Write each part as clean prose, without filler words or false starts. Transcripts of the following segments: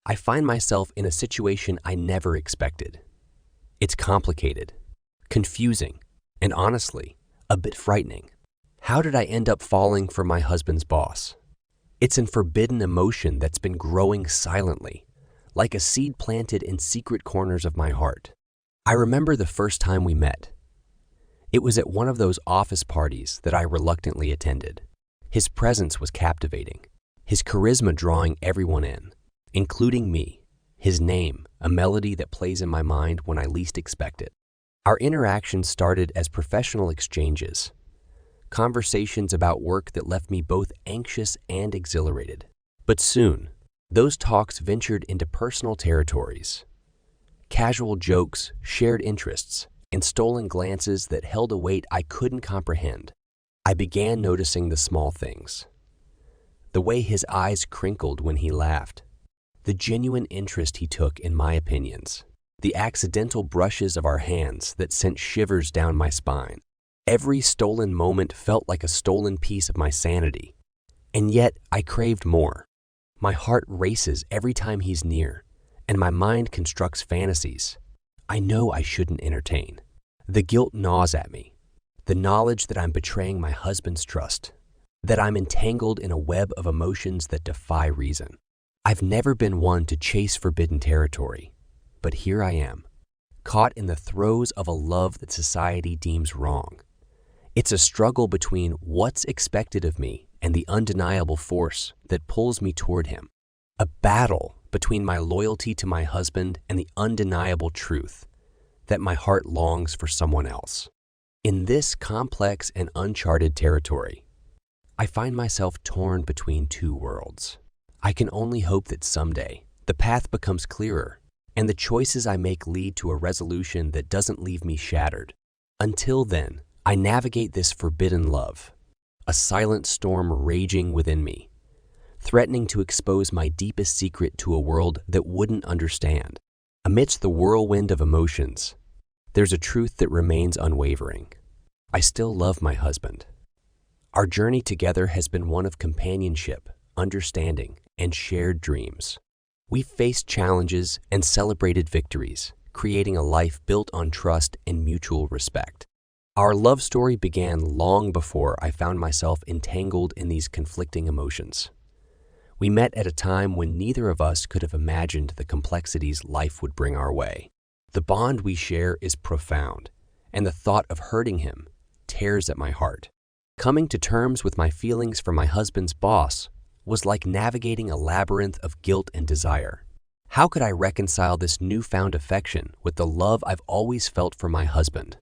I find myself in a situation I never expected. It's complicated, confusing, and honestly, a bit frightening. How did I end up falling for my husband's boss? It's an forbidden emotion that's been growing silently, like a seed planted in secret corners of my heart. I remember the first time we met. It was at one of those office parties that I reluctantly attended. His presence was captivating, his charisma drawing everyone in, including me, his name, a melody that plays in my mind when I least expect it. Our interaction started as professional exchanges, conversations about work that left me both anxious and exhilarated. But soon, those talks ventured into personal territories. Casual jokes, shared interests, and stolen glances that held a weight I couldn't comprehend. I began noticing the small things. The way his eyes crinkled when he laughed, the genuine interest he took in my opinions, the accidental brushes of our hands that sent shivers down my spine. Every stolen moment felt like a stolen piece of my sanity, and yet I craved more. My heart races every time he's near, and my mind constructs fantasies I know I shouldn't entertain. The guilt gnaws at me, the knowledge that I'm betraying my husband's trust, that I'm entangled in a web of emotions that defy reason. I've never been one to chase forbidden territory, but here I am, caught in the throes of a love that society deems wrong. It's a struggle between what's expected of me and the undeniable force that pulls me toward him. A battle between my loyalty to my husband and the undeniable truth that my heart longs for someone else. In this complex and uncharted territory, I find myself torn between two worlds. I can only hope that someday the path becomes clearer and the choices I make lead to a resolution that doesn't leave me shattered. Until then, I navigate this forbidden love, a silent storm raging within me, threatening to expose my deepest secret to a world that wouldn't understand. Amidst the whirlwind of emotions, there's a truth that remains unwavering. I still love my husband. Our journey together has been one of companionship, understanding, and shared dreams. We've faced challenges and celebrated victories, creating a life built on trust and mutual respect. Our love story began long before I found myself entangled in these conflicting emotions. We met at a time when neither of us could have imagined the complexities life would bring our way. The bond we share is profound, and the thought of hurting him tears at my heart. Coming to terms with my feelings for my husband's boss was like navigating a labyrinth of guilt and desire. How could I reconcile this newfound affection with the love I've always felt for my husband?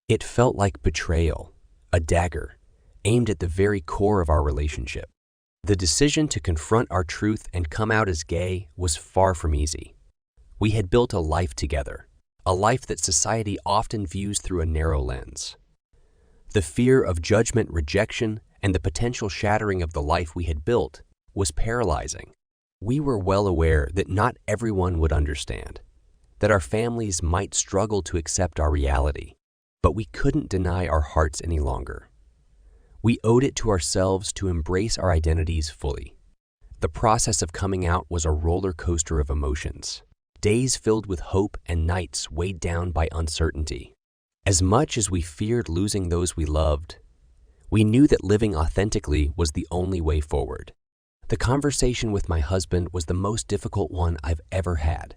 It felt like betrayal, a dagger, aimed at the very core of our relationship. The decision to confront our truth and come out as gay was far from easy. We had built a life together, a life that society often views through a narrow lens. The fear of judgment, rejection, and the potential shattering of the life we had built was paralyzing. We were well aware that not everyone would understand, that our families might struggle to accept our reality, but we couldn't deny our hearts any longer. We owed it to ourselves to embrace our identities fully. The process of coming out was a roller coaster of emotions, days filled with hope and nights weighed down by uncertainty. As much as we feared losing those we loved, we knew that living authentically was the only way forward. The conversation with my husband was the most difficult one I've ever had.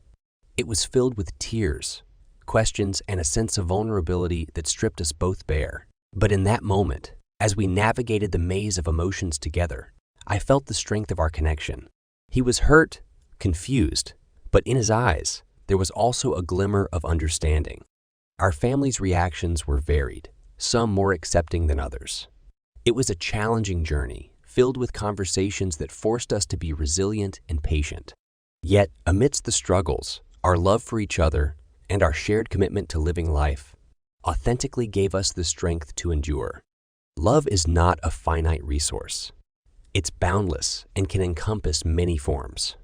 It was filled with tears, questions, and a sense of vulnerability that stripped us both bare. But in that moment, as we navigated the maze of emotions together, I felt the strength of our connection. He was hurt, confused, but in his eyes, there was also a glimmer of understanding. Our family's reactions were varied, some more accepting than others. It was a challenging journey, filled with conversations that forced us to be resilient and patient. Yet, amidst the struggles, our love for each other and our shared commitment to living life authentically gave us the strength to endure. Love is not a finite resource. It's boundless and can encompass many forms.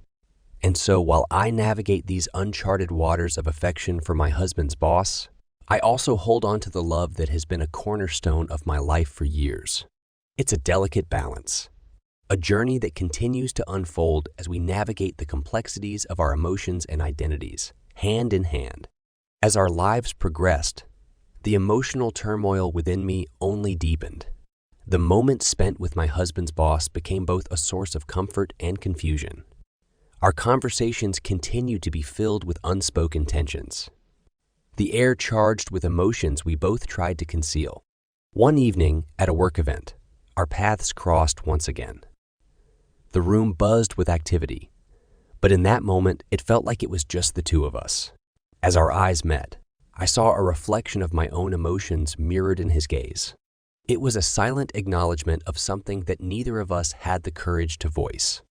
And so while I navigate these uncharted waters of affection for my husband's boss, I also hold on to the love that has been a cornerstone of my life for years. It's a delicate balance, a journey that continues to unfold as we navigate the complexities of our emotions and identities, hand in hand. As our lives progressed, the emotional turmoil within me only deepened. The moments spent with my husband's boss became both a source of comfort and confusion. Our conversations continued to be filled with unspoken tensions, the air charged with emotions we both tried to conceal. One evening at a work event, our paths crossed once again. The room buzzed with activity, but in that moment, it felt like it was just the two of us. As our eyes met, I saw a reflection of my own emotions mirrored in his gaze. It was a silent acknowledgement of something that neither of us had the courage to voice.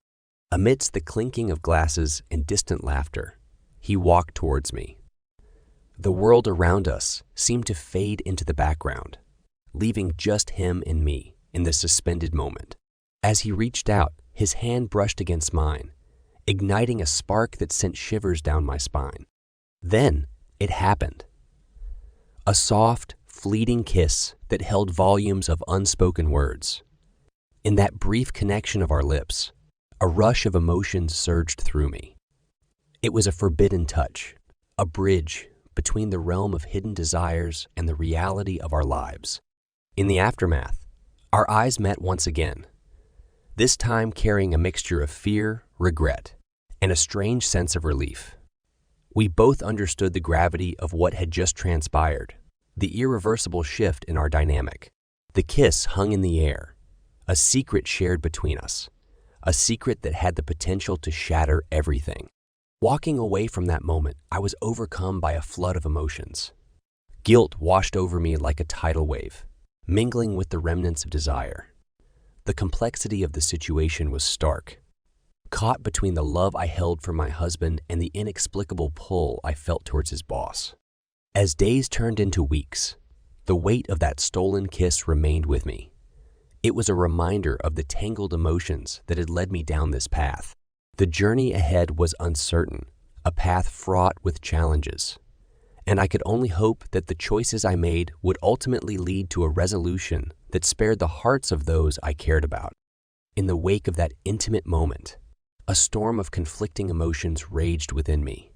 Amidst the clinking of glasses and distant laughter, he walked towards me. The world around us seemed to fade into the background, leaving just him and me in this suspended moment. As he reached out, his hand brushed against mine, igniting a spark that sent shivers down my spine. Then it happened. A soft, fleeting kiss that held volumes of unspoken words. In that brief connection of our lips, a rush of emotions surged through me. It was a forbidden touch, a bridge between the realm of hidden desires and the reality of our lives. In the aftermath, our eyes met once again, this time carrying a mixture of fear, regret, and a strange sense of relief. We both understood the gravity of what had just transpired, the irreversible shift in our dynamic. The kiss hung in the air, a secret shared between us, a secret that had the potential to shatter everything. Walking away from that moment, I was overcome by a flood of emotions. Guilt washed over me like a tidal wave, mingling with the remnants of desire. The complexity of the situation was stark. Caught between the love I held for my husband and the inexplicable pull I felt towards his boss. As days turned into weeks, the weight of that stolen kiss remained with me. It was a reminder of the tangled emotions that had led me down this path. The journey ahead was uncertain, a path fraught with challenges, and I could only hope that the choices I made would ultimately lead to a resolution that spared the hearts of those I cared about. In the wake of that intimate moment, a storm of conflicting emotions raged within me.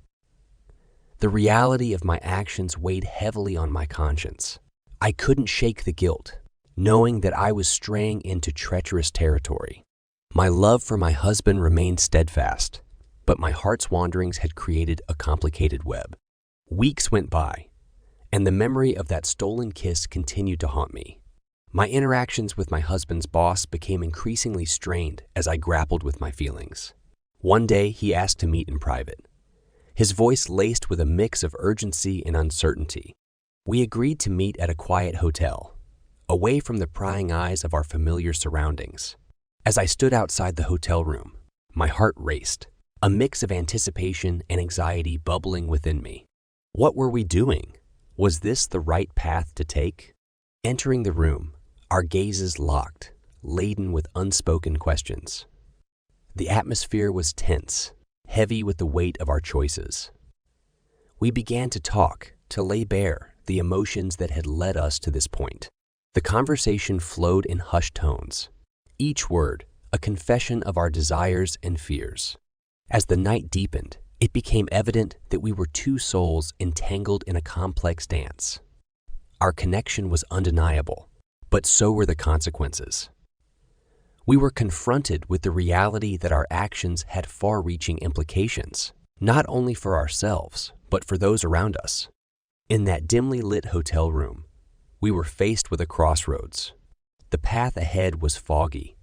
The reality of my actions weighed heavily on my conscience. I couldn't shake the guilt, knowing that I was straying into treacherous territory. My love for my husband remained steadfast, but my heart's wanderings had created a complicated web. Weeks went by, and the memory of that stolen kiss continued to haunt me. My interactions with my husband's boss became increasingly strained as I grappled with my feelings. One day, he asked to meet in private, his voice laced with a mix of urgency and uncertainty. We agreed to meet at a quiet hotel, away from the prying eyes of our familiar surroundings. As I stood outside the hotel room, my heart raced, a mix of anticipation and anxiety bubbling within me. What were we doing? Was this the right path to take? Entering the room, our gazes locked, laden with unspoken questions. The atmosphere was tense, heavy with the weight of our choices. We began to talk, to lay bare the emotions that had led us to this point. The conversation flowed in hushed tones, each word a confession of our desires and fears. As the night deepened, it became evident that we were two souls entangled in a complex dance. Our connection was undeniable, but so were the consequences. We were confronted with the reality that our actions had far-reaching implications, not only for ourselves, but for those around us. In that dimly lit hotel room, we were faced with a crossroads. The path ahead was foggy,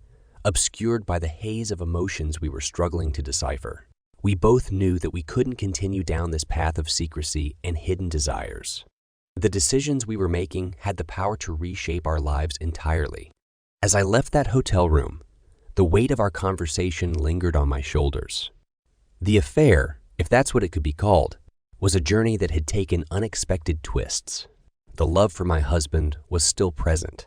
obscured by the haze of emotions we were struggling to decipher. We both knew that we couldn't continue down this path of secrecy and hidden desires. The decisions we were making had the power to reshape our lives entirely. As I left that hotel room, the weight of our conversation lingered on my shoulders. The affair, if that's what it could be called, was a journey that had taken unexpected twists. The love for my husband was still present,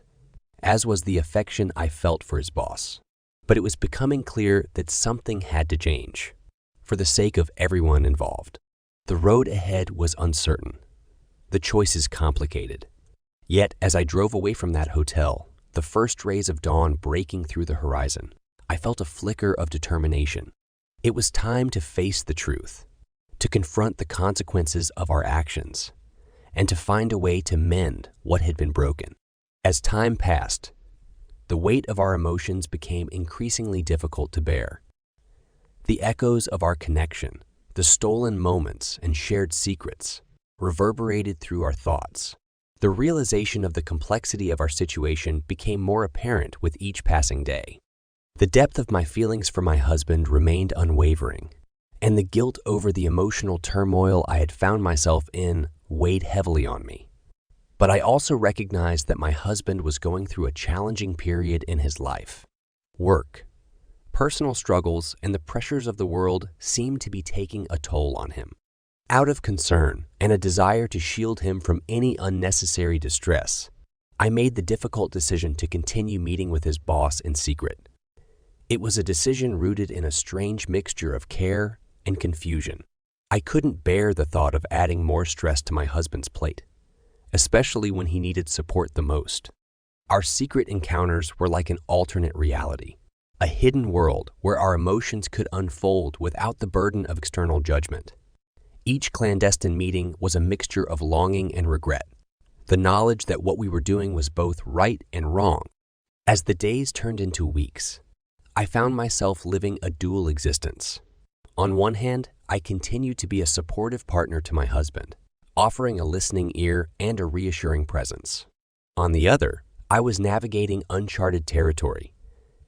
as was the affection I felt for his boss. But it was becoming clear that something had to change, for the sake of everyone involved. The road ahead was uncertain, the choices complicated. Yet, as I drove away from that hotel, the first rays of dawn breaking through the horizon, I felt a flicker of determination. It was time to face the truth, to confront the consequences of our actions, and to find a way to mend what had been broken. As time passed, the weight of our emotions became increasingly difficult to bear. The echoes of our connection, the stolen moments and shared secrets, reverberated through our thoughts. The realization of the complexity of our situation became more apparent with each passing day. The depth of my feelings for my husband remained unwavering, and the guilt over the emotional turmoil I had found myself in weighed heavily on me. But I also recognized that my husband was going through a challenging period in his life. Work, personal struggles, and the pressures of the world seemed to be taking a toll on him. Out of concern and a desire to shield him from any unnecessary distress, I made the difficult decision to continue meeting with his boss in secret. It was a decision rooted in a strange mixture of care and confusion. I couldn't bear the thought of adding more stress to my husband's plate, especially when he needed support the most. Our secret encounters were like an alternate reality, a hidden world where our emotions could unfold without the burden of external judgment. Each clandestine meeting was a mixture of longing and regret, the knowledge that what we were doing was both right and wrong. As the days turned into weeks, I found myself living a dual existence. On one hand, I continued to be a supportive partner to my husband, offering a listening ear and a reassuring presence. On the other, I was navigating uncharted territory,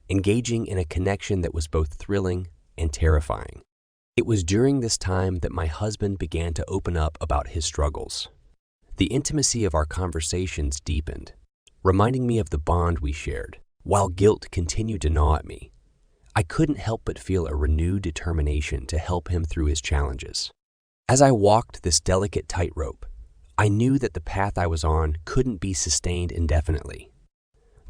engaging in a connection that was both thrilling and terrifying. It was during this time that my husband began to open up about his struggles. The intimacy of our conversations deepened, reminding me of the bond we shared. While guilt continued to gnaw at me, I couldn't help but feel a renewed determination to help him through his challenges. As I walked this delicate tightrope, I knew that the path I was on couldn't be sustained indefinitely.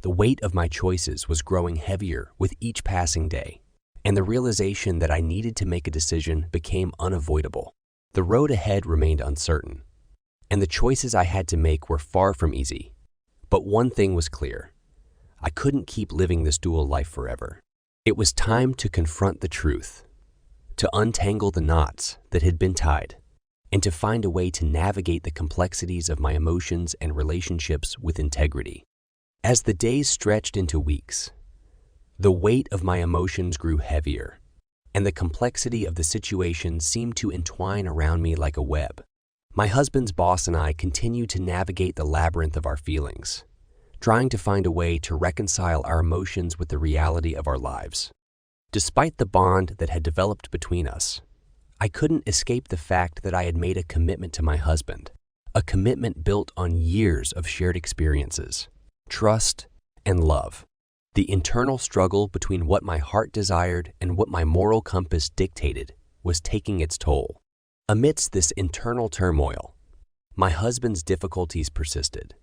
The weight of my choices was growing heavier with each passing day, and the realization that I needed to make a decision became unavoidable. The road ahead remained uncertain, and the choices I had to make were far from easy. But one thing was clear: I couldn't keep living this dual life forever. It was time to confront the truth, to untangle the knots that had been tied, and to find a way to navigate the complexities of my emotions and relationships with integrity. As the days stretched into weeks, the weight of my emotions grew heavier, and the complexity of the situation seemed to entwine around me like a web. My husband's boss and I continued to navigate the labyrinth of our feelings, trying to find a way to reconcile our emotions with the reality of our lives. Despite the bond that had developed between us, I couldn't escape the fact that I had made a commitment to my husband, a commitment built on years of shared experiences, trust, and love. The internal struggle between what my heart desired and what my moral compass dictated was taking its toll. Amidst this internal turmoil, my husband's difficulties persisted.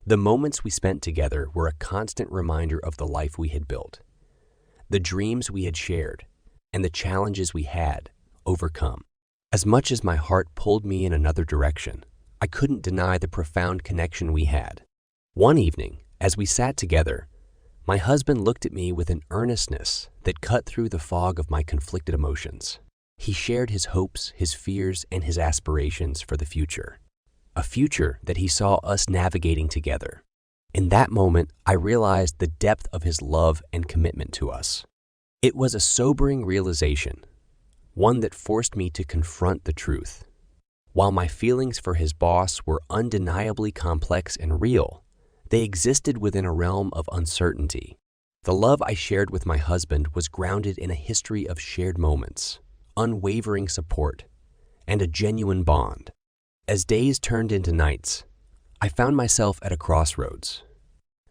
The moments we spent together were a constant reminder of the life we had built, the dreams we had shared, and the challenges we had overcome. As much as my heart pulled me in another direction, I couldn't deny the profound connection we had. One evening, as we sat together, my husband looked at me with an earnestness that cut through the fog of my conflicted emotions. He shared his hopes, his fears, and his aspirations for the future, a future that he saw us navigating together. In that moment, I realized the depth of his love and commitment to us. It was a sobering realization, one that forced me to confront the truth. While my feelings for his boss were undeniably complex and real, they existed within a realm of uncertainty. The love I shared with my husband was grounded in a history of shared moments, unwavering support, and a genuine bond. As days turned into nights, I found myself at a crossroads.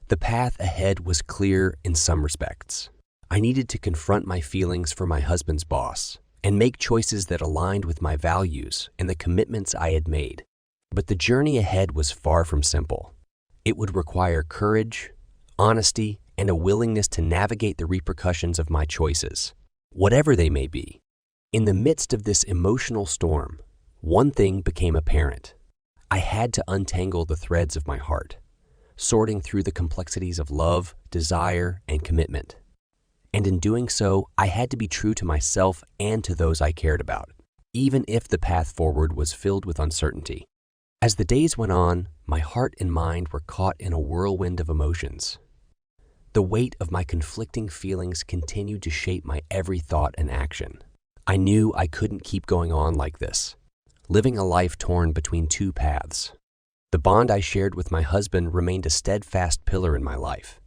The path ahead was clear in some respects. I needed to confront my feelings for my husband's boss and make choices that aligned with my values and the commitments I had made. But the journey ahead was far from simple. It would require courage, honesty, and a willingness to navigate the repercussions of my choices, whatever they may be. In the midst of this emotional storm, one thing became apparent. I had to untangle the threads of my heart, sorting through the complexities of love, desire, and commitment. And in doing so, I had to be true to myself and to those I cared about, even if the path forward was filled with uncertainty. As the days went on, my heart and mind were caught in a whirlwind of emotions. The weight of my conflicting feelings continued to shape my every thought and action. I knew I couldn't keep going on like this, living a life torn between two paths. The bond I shared with my husband remained a steadfast pillar in my life.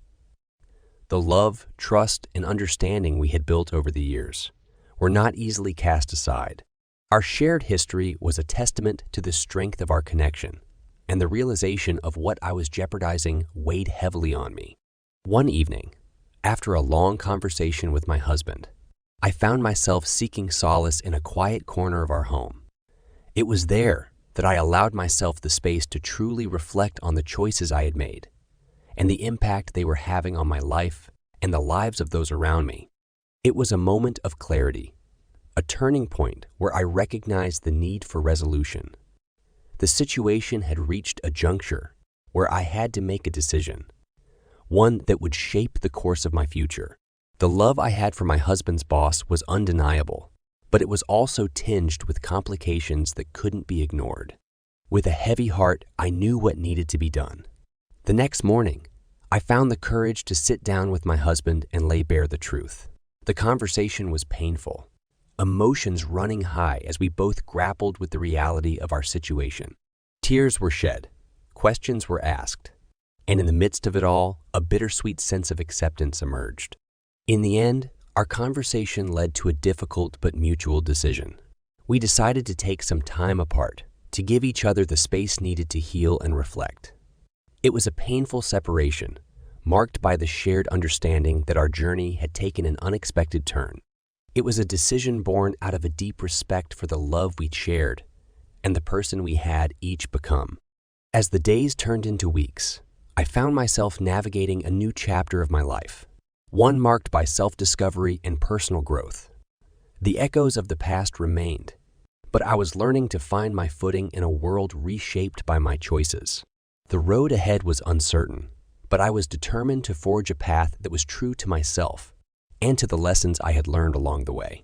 The love, trust, and understanding we had built over the years were not easily cast aside. Our shared history was a testament to the strength of our connection, and the realization of what I was jeopardizing weighed heavily on me. One evening, after a long conversation with my husband, I found myself seeking solace in a quiet corner of our home. It was there that I allowed myself the space to truly reflect on the choices I had made and the impact they were having on my life and the lives of those around me. It was a moment of clarity, a turning point where I recognized the need for resolution. The situation had reached a juncture where I had to make a decision, one that would shape the course of my future. The love I had for my husband's boss was undeniable, but it was also tinged with complications that couldn't be ignored. With a heavy heart, I knew what needed to be done. The next morning, I found the courage to sit down with my husband and lay bare the truth. The conversation was painful, emotions running high as we both grappled with the reality of our situation. Tears were shed, questions were asked, and in the midst of it all, a bittersweet sense of acceptance emerged. In the end, our conversation led to a difficult but mutual decision. We decided to take some time apart to give each other the space needed to heal and reflect. It was a painful separation, marked by the shared understanding that our journey had taken an unexpected turn. It was a decision born out of a deep respect for the love we'd shared and the person we had each become. As the days turned into weeks, I found myself navigating a new chapter of my life, one marked by self-discovery and personal growth. The echoes of the past remained, but I was learning to find my footing in a world reshaped by my choices. The road ahead was uncertain, but I was determined to forge a path that was true to myself and to the lessons I had learned along the way.